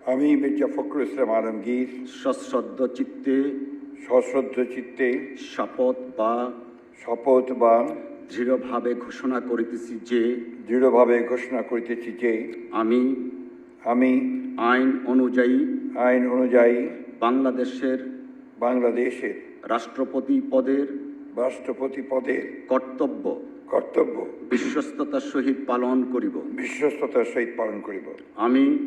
আমি মির্জা ফখরুল ইসলাম আলমগীর সশ্রদ্ধ চিত্তে শপথ বা দৃঢ়ভাবে ঘোষণা করিতেছি যে আমি আইন অনুযায়ী বাংলাদেশের রাষ্ট্রপতি পদের কর্তব্য বিশ্বস্ততার সহিত পালন করিব। আমি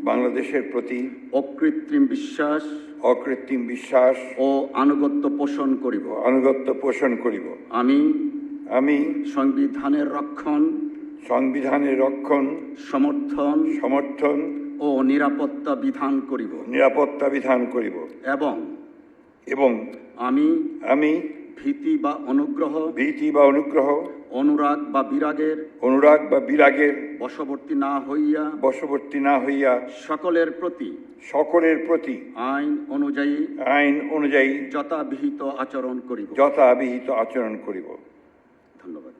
বাংলাদেশের প্রতি অকৃত্রিম বিশ্বাস ও আনুগত্য পোষণ করিব। আমি সংবিধানের রক্ষণ সমর্থন ও নিরাপত্তা বিধান করিব এবং আমি ভীতি বা অনুগ্রহ অনুরাগ বা বিরাগের বশবর্তী না হইয়া সকলের প্রতি আইন অনুযায়ী যথাবিহিত আচরণ করিব। ধন্যবাদ।